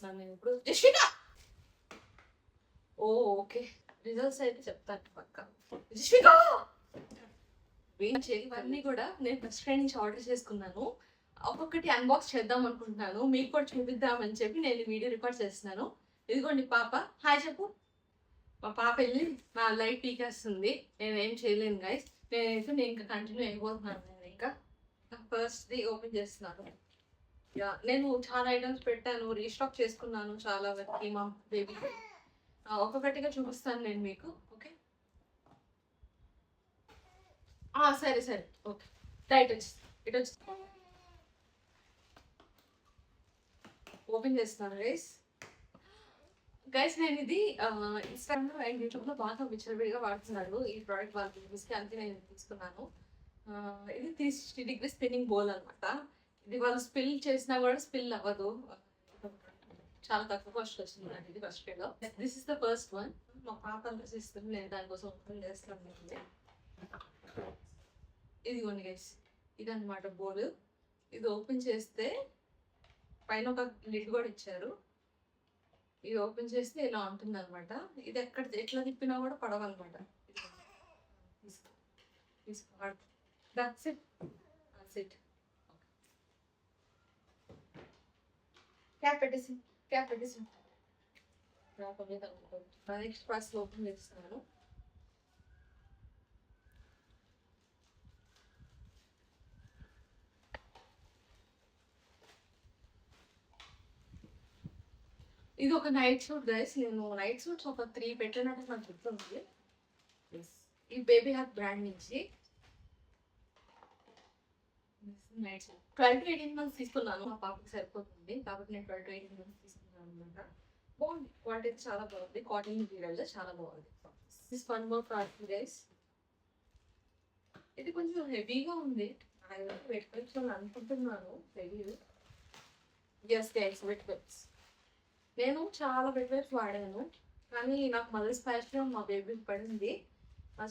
చేస్తున్నాను నేను ఇప్పుడు. జస్విక ఓ ఓకే, రిజల్ట్స్ అయితే చెప్తాను పక్క. జస్విక ఇవన్నీ కూడా నేను ఫస్ట్ ఫ్రైడ్ నుంచి ఆర్డర్ చేసుకున్నాను. ఒక్కొక్కటి అన్బాక్స్ చేద్దాం అనుకుంటున్నాను, మీకు కూడా చూపిద్దామని చెప్పి నేను వీడియో రికార్డ్ చేస్తున్నాను. ఇదిగోండి పాప, హాయ్ చెప్పు. మా పాప వెళ్ళి నా లైట్ పీకేస్తుంది, నేను ఏం చేయలేను గైస్. నేను ఇంకా కంటిన్యూ అయిపోతున్నాను. నేను ఇంకా ఫస్ట్ది ఓపెన్ చేస్తున్నాను. నేను చాలా ఐటమ్స్ పెట్టాను, రీస్టాక్ చేసుకున్నాను చాలా వరకు మా బేబీ. ఒక్కొక్కటిగా చూపిస్తాను నేను మీకు. ఓకే సరే సరే ఓకే రైట్. ఇటు వచ్చి ఓపెన్ చేస్తాను గైస్. నేను ఇది ఇన్స్టాగ్రామ్లో అండ్ యూట్యూబ్లో బాగా విచ్చలవిడిగా వాడుతున్నాను ఈ ప్రోడక్ట్ వాళ్ళ బేబీస్కి, అందుకే నేను తీసుకున్నాను. ఇది 360 డిగ్రీ స్పిన్నింగ్ బౌల్ అనమాట. ఇది వాళ్ళు స్పిల్ చేసినా కూడా స్పిల్ అవ్వదు, చాలా తక్కువ కాస్ట్ వచ్చింది నాకు ఇది ఫస్ట్ లో. This is the first one. మా పాప అంతా చేస్తుంది, నేను దానికోసం ఓపెన్ చేస్తాను. ఇదిగోండి గైస్, ఇదన్నమాట బౌల్. ఇది ఓపెన్ చేస్తే పైన ఒక లిడ్ కూడా ఇచ్చారు. ఇది ఓపెన్ చేస్తే ఇలా ఉంటుంది అనమాట. ఇది ఎట్లా తిప్పినా కూడా పడవన్నమాట. That's it. క్యాప్ పెట్టేసి నెక్స్ట్ ఫస్ట్ ఓపెన్ చేస్తున్నాను. ఇది ఒక నైట్ సూట్ గైస్. నేను నైట్ సూట్స్ ఒక 3 పెట్టినట్టు నాకు గుర్తుంది. ఈ బేబీ హక్ బ్రాండ్ నుంచి నైట్ సూట్ 12 to 18 months తీసుకున్నాను. మా పాపకి సరిపోతుంది కాబట్టి నేను 12 to 18 months తీసుకున్నాను అనమాట. బాగుంది, క్వాలిటీ చాలా బాగుంది, కాటన్ మెటీరియల్ చాలా బాగుంది. This one more product guys. ఇది కొంచెం హెవీగా ఉంది, పెట్టుకోవచ్చు అనుకుంటున్నాను. తెలియదు. Yes guys, wet wets. నేను చాలా వెట్ వాడాను, కానీ నాకు మదర్స్ ప్యాషన్ మా బేబీకి పడింది.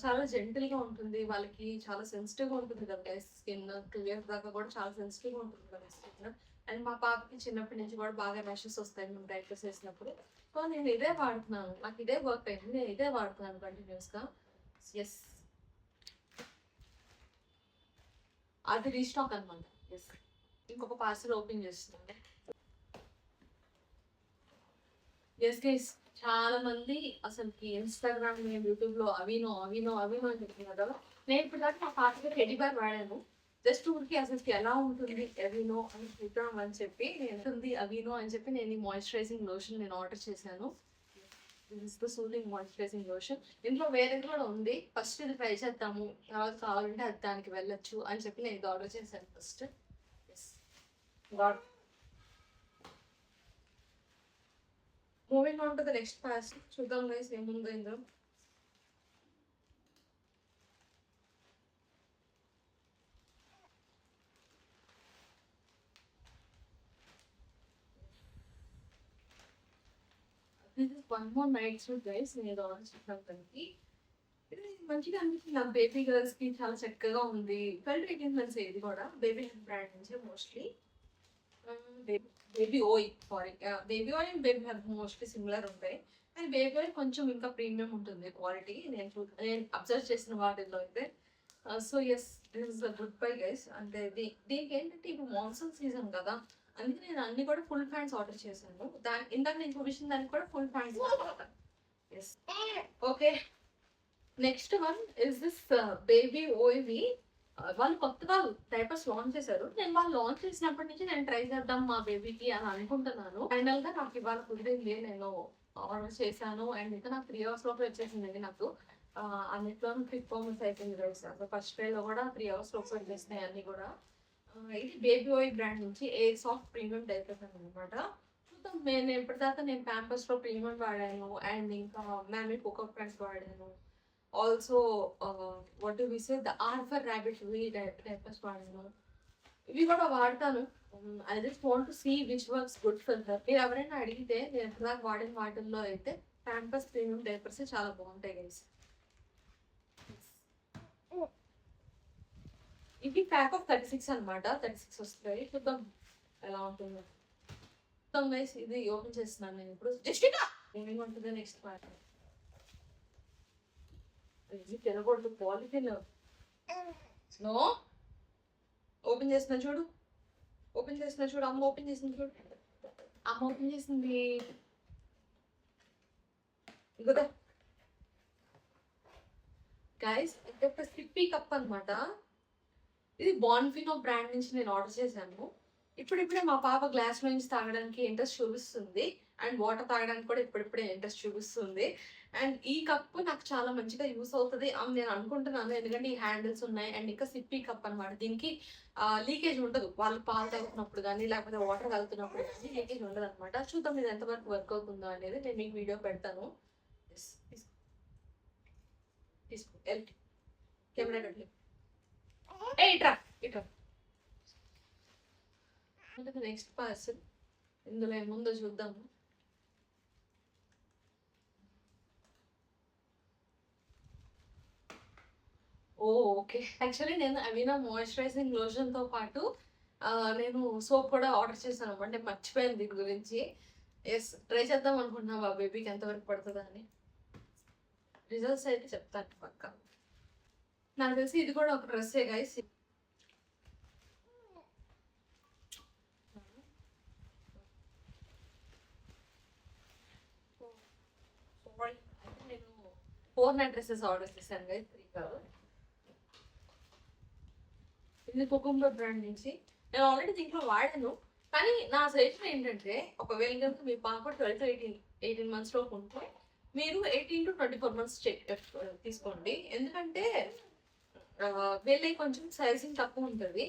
చాలా జెంటిల్గా ఉంటుంది, వాళ్ళకి చాలా సెన్సిటివ్గా ఉంటుంది కదా గైస్. స్కిన్ 2 years దాకా కూడా చాలా సెన్సిటివ్గా ఉంటుంది కదా స్కిన్. అండ్ మా పాపకి చిన్నప్పటి నుంచి కూడా బాగా ర్యాషెస్ వస్తాయి మేము డైపర్స్ వేసినప్పుడు. సో నేను ఇదే వాడుతున్నాను, నాకు ఇదే వర్క్ అయింది, నేను ఇదే వాడుతున్నాను కంటిన్యూస్గా. ఎస్, అది రీస్టాక్ అనమాట. ఎస్, ఇంకొక పార్సల్ ఓపెన్ చేస్తున్నాను. ఎస్ గైస్, చాలా మంది అసలుకి ఇన్స్టాగ్రామ్ యూట్యూబ్లో అవినో అని చెప్తున్నారు కదా. నేను ఇప్పుడు దాకా మా పాపకి టెడ్డీ బేర్ వాడాను. జస్ట్ ఊరికి అసలుకి ఎలా ఉంటుంది అవినో అని చూద్దాం అని చెప్పి నేను ఈ మాయిశ్చరైజింగ్ లోషన్ నేను ఆర్డర్ చేశాను. This is the soothing moisturising lotion. ఇంట్లో వేరేది కూడా ఉంది, ఫస్ట్ ఇది ట్రై చేద్దాము, తర్వాత కావాలంటే అది దానికి వెళ్ళొచ్చు అని చెప్పి నేను ఇది ఆర్డర్ చేశాను first. Yes, moving on to the next parcel. చూద్దాం గైస్ ఏముందో ఇందులో. This is one more night suit guys. నేను ఇది ఆర్డర్ చేశాను తనకి. ఇది మంచిగా అనిపించింది నాకు, బేబీ గర్ల్స్ కి చాలా చక్కగా ఉంది. 12 to 18 months ఇది కూడా బేబీ బ్రాండ్ నుంచి మోస్ట్లీ. బేబీ ఓయ్ baby oil and baby health mostly similar ఉంటాయి, అండ్ బేబీ ఆయిల్ కొంచెం ఇంకా ప్రీమియం ఉంటుంది క్వాలిటీ నేను అబ్జర్వ్ చేసిన వాటిల్లో అయితే. So yes, this is a good bye guys. అంటే దీనికి ఏంటంటే ఇప్పుడు మాన్సూన్ సీజన్ కదా, అందుకే నేను అన్ని కూడా ఫుల్ హ్యాండ్స్ ఆర్డర్ చేశాను. ఇందాక నేను చూపించిన దానికి కూడా full hands. Yes, okay. Next one is this baby ఓయివి. వాళ్ళు కొత్తగా డైపర్స్ లాంచ్ చేశారు. నేను వాళ్ళు లాంచ్ చేసినప్పటి నుంచి నేను ట్రై చేద్దాం మా బేబీకి అని అనుకుంటున్నాను. ఫైనల్ గా నాకు ఇవాళ కుదిరింది, నేను ఆర్డర్ చేశాను. అండ్ ఇంకా నాకు 3 hours లోపల వచ్చేసింది. నాకు అన్నిట్లోనూ క్విక్ పర్ఫార్మెన్స్ అయిపోయింది గైస్. అసలు ఫస్ట్ డే లో కూడా 3 hours లోపల వచ్చేసినాయి అన్ని కూడా. ఇది బేబీ ఓయ్ బ్రాండ్ నుంచి ఎయిర్ సాఫ్ట్ ప్రీమియం డైపర్స్ అనమాట. చూద్దాం, నేను ఇప్పటిదాకా నేను ప్యాంపర్స్ లో ప్రీమియం వాడాను, అండ్ ఇంకా మ్యామీ కోకో ఫ్రెండ్స్ వాడాను. Also what do we say the ఆర్ఫర్ ర్యాబిట్ డైపర్స్ వాడాను. ఇవి కూడా వాడతాను. I just want to see which works good for her. మీరు ఎవరైనా అడిగితే నేను ఎప్పటిదాకా వాడిన వాటిల్లో అయితే ప్యాంపర్స్ ప్రీమియం డైపర్స్ చాలా బాగుంటాయి గైస్. ఇది ప్యాక్ ఆఫ్ 36 అనమాట. 36 వస్తాయి, చూద్దాం ఎలా ఉంటుందో. మొత్తం గైస్ ఇది ఓపెన్ చేస్తున్నాను నేను ఇప్పుడు. జస్టికా ఏమేమి ఉంటుంది నెక్స్ట్ పార్ట్. ఇది తినకూడదు పాలిథిన్. నో ఓపెన్ చేస్తున్నా చూడు. ఓపెన్ చేస్తున్నా చూడు. అమ్మ ఓపెన్ చేసింది చూడు. అమ్మ ఓపెన్ చేసింది. ఇంకొక గైస్ ఇది ఒక స్లిప్పీ కప్ అనమాట. ఇది బాన్ఫినో బ్రాండ్ నుంచి నేను ఆర్డర్ చేశాను. ఇప్పుడిప్పుడే మా పాప గ్లాస్ నుంచి తాగడానికి ఇంట్రెస్ట్ చూపిస్తుంది. అండ్ వాటర్ తాగడానికి కూడా ఇప్పుడిప్పుడే ఇంట్రెస్ట్ చూపిస్తుంది. అండ్ ఈ కప్ నాకు చాలా మంచిగా యూస్ అవుతుంది అని నేను అనుకుంటున్నాను. ఎందుకంటే ఈ హ్యాండిల్స్ ఉన్నాయి. అండ్ ఇంకా సిప్పీ కప్ అనమాట. దీనికి లీకేజ్ ఉండదు. వాళ్ళు పాలు తాగుతున్నప్పుడు కానీ లేకపోతే వాటర్ తాగుతున్నప్పుడు కానీ లీకేజ్ ఉండదు అనమాట. చూద్దాం ఇది ఎంతవరకు వర్క్ అవుతుందో అనేది నేను మీకు వీడియో పెడతాను. తీసుకో కెమెరా కట్లే. ఇట్రా ఇట్రా. అంటే నెక్స్ట్ పార్సల్ ఇందులో ఏముందో చూద్దాము. ఓకే యాక్చువల్లీ నేను అవీనా మాయిశ్చరైజింగ్ లోషన్తో పాటు నేను సోప్ కూడా ఆర్డర్ చేశాను అనమాట. నేను మర్చిపోయాను దీని గురించి. ఎస్ ట్రై చేద్దాం అనుకుంటున్నా మా బేబీకి ఎంతవరకు పడుతుందా అని. రిజల్ట్స్ అయితే చెప్తాను పక్క. నాకు తెలిసి ఇది కూడా ఒక డ్రెస్సే గైస్. నేను 4 నైట్ డ్రెస్సెస్ ఆర్డర్ చేశాను గైస్. 3 కాదు. ఇది కుకుంబర్ బ్రాండ్ నుంచి. నేను ఆల్రెడీ దీంట్లో వాడాను. కానీ నా సజెషన్ ఏంటంటే ఒకవేళ కనుక మీ పాప 12 to 18 months లోపు ఉంటే మీరు 18 to 24 months చెక్ తీసుకోండి. ఎందుకంటే వీళ్ళే కొంచెం సైజింగ్ తక్కువ ఉంటుంది.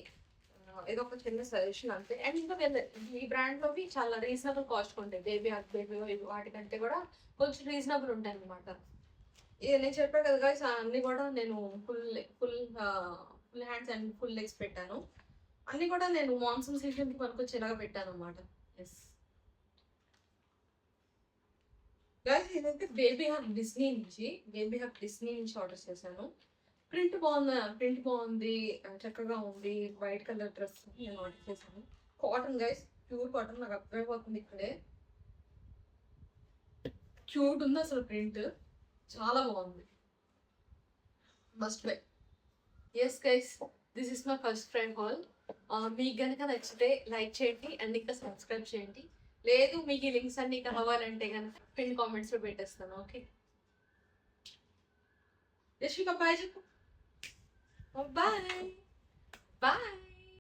ఇది ఒక చిన్న సజెషన్ అంతే. అండ్ ఇంకా వీళ్ళ ఈ బ్రాండ్లోవి చాలా రీజనబుల్ కాస్ట్ ఉంటాయి. బేబీ హగ్ బేబీ వాటికంటే కూడా కొంచెం రీజనబుల్ ఉంటాయి అనమాట. ఇది నేను చెప్పాను కదా guys, అన్నీ కూడా నేను full hands and full legs పెట్టాను. అన్నీ కూడా నేను మాన్సూన్ సీజన్కి పనికొచ్చేలాగా పెట్టాను అనమాట. ఎస్ గైస్ ఇదైతే బేబీ హగ్ డిస్నీ నుంచి ఆర్డర్ చేశాను. ప్రింట్ బాగుంది, చక్కగా ఉంది. వైట్ కలర్ డ్రెస్ నేను ఆర్డర్ చేశాను. Cotton guys, pure cotton. నాకు అర్థమైపోతుంది ఇక్కడే. క్యూట్ ఉంది అసలు. ప్రింట్ చాలా బాగుంది. Must buy. Yes guys, this is my first try haul. మీకు కనుక నచ్చితే లైక్ చేయండి అండ్ ఇంకా సబ్స్క్రైబ్ చేయండి. లేదు మీకు ఈ లింక్స్ అన్ని కావాలంటే కనుక పిన్ కామెంట్స్లో పెట్టేస్తాను. ఓకే యశ్విక బాయ్ చెప్పు. Bye bye.